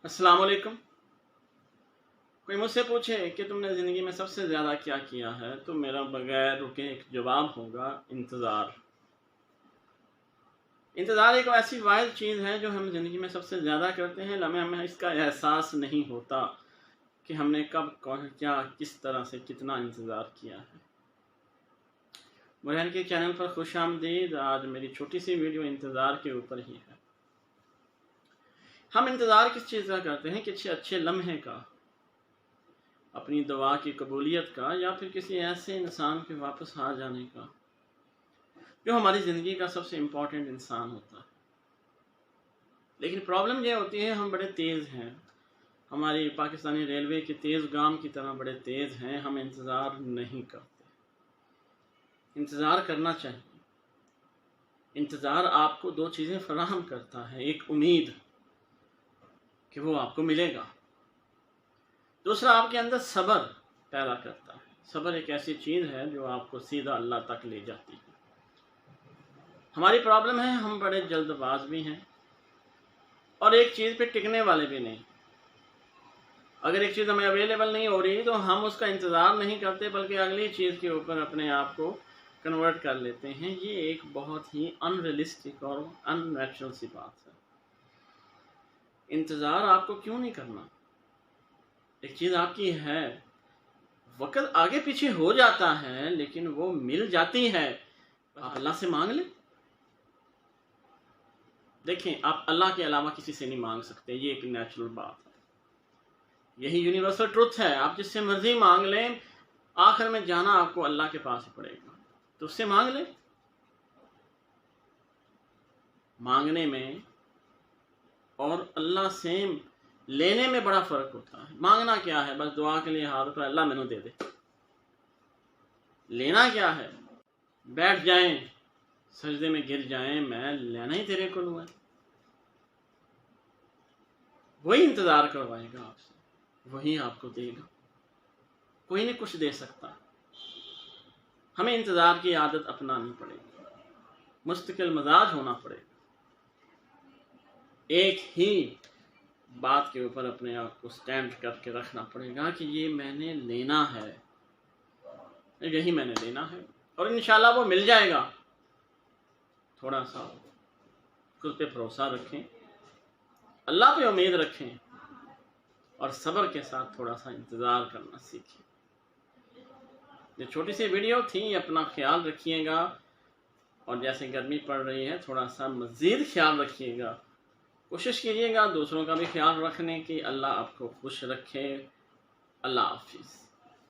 السلام علیکم۔ کوئی مجھ سے پوچھے کہ تم نے زندگی میں سب سے زیادہ کیا کیا ہے تو میرا بغیر رکے ایک جواب ہوگا: انتظار۔ انتظار ایک ایسی واحد چیز ہے جو ہم زندگی میں سب سے زیادہ کرتے ہیں، لمحے ہمیں اس کا احساس نہیں ہوتا کہ ہم نے کب کیا کس طرح سے کتنا انتظار کیا ہے۔ برہان کے چینل پر خوش آمدید۔ آج میری چھوٹی سی ویڈیو انتظار کے اوپر ہی ہے۔ ہم انتظار کس چیز کا کرتے ہیں؟ کسی اچھے لمحے کا، اپنی دعا کی قبولیت کا، یا پھر کسی ایسے انسان کے واپس آ جانے کا جو ہماری زندگی کا سب سے امپورٹنٹ انسان ہوتا ہے۔ لیکن پرابلم یہ ہوتی ہے ہم بڑے تیز ہیں، ہماری پاکستانی ریلوے کی تیز گام کی طرح بڑے تیز ہیں، ہم انتظار نہیں کرتے۔ انتظار کرنا چاہیے۔ انتظار آپ کو دو چیزیں فراہم کرتا ہے: ایک امید کہ وہ آپ کو ملے گا، دوسرا آپ کے اندر صبر پیدا کرتا ہے۔ صبر ایک ایسی چیز ہے جو آپ کو سیدھا اللہ تک لے جاتی ہے۔ ہماری پرابلم ہے ہم بڑے جلد باز بھی ہیں اور ایک چیز پہ ٹکنے والے بھی نہیں۔ اگر ایک چیز ہمیں اویلیبل نہیں ہو رہی تو ہم اس کا انتظار نہیں کرتے بلکہ اگلی چیز کے اوپر اپنے آپ کو کنورٹ کر لیتے ہیں۔ یہ ایک بہت ہی ان ریئلسٹک اور ان نیچرل سی بات ہے۔ انتظار آپ کو کیوں نہیں کرنا؟ ایک چیز آپ کی ہے، وقت آگے پیچھے ہو جاتا ہے لیکن وہ مل جاتی ہے۔ آپ اللہ سے مانگ لیں۔ دیکھیں، آپ اللہ کے علاوہ کسی سے نہیں مانگ سکتے، یہ ایک نیچرل بات ہے، یہی یونیورسل ٹروتھ ہے۔ آپ جس سے مرضی مانگ لیں، آخر میں جانا آپ کو اللہ کے پاس ہی پڑے گا، تو اس سے مانگ لیں۔ مانگنے میں اور اللہ سے لینے میں بڑا فرق ہوتا ہے۔ مانگنا کیا ہے؟ بس دعا کے لیے ہاتھ اٹھائے، اللہ مینوں دے دے۔ لینا کیا ہے؟ بیٹھ جائیں، سجدے میں گر جائیں، میں لینا ہی تیرے کو ہے۔ وہی انتظار کروائے گا آپ سے، وہی آپ کو دے گا، کوئی نہیں کچھ دے سکتا۔ ہمیں انتظار کی عادت اپنانی پڑے گی، مستقل مزاج ہونا پڑے گا، ایک ہی بات کے اوپر اپنے آپ کو سٹینڈ کر کے رکھنا پڑے گا کہ یہ میں نے لینا ہے، یہی میں نے لینا ہے، اور انشاءاللہ وہ مل جائے گا۔ تھوڑا سا خود پہ بھروسہ رکھیں، اللہ پہ امید رکھیں، اور صبر کے ساتھ تھوڑا سا انتظار کرنا سیکھیں۔ یہ چھوٹی سی ویڈیو تھی، اپنا خیال رکھیے گا، اور جیسے گرمی پڑ رہی ہے تھوڑا سا مزید خیال رکھیے گا، کوشش کیجیے گا دوسروں کا بھی خیال رکھنے کی۔ اللہ آپ کو خوش رکھے۔ اللہ حافظ۔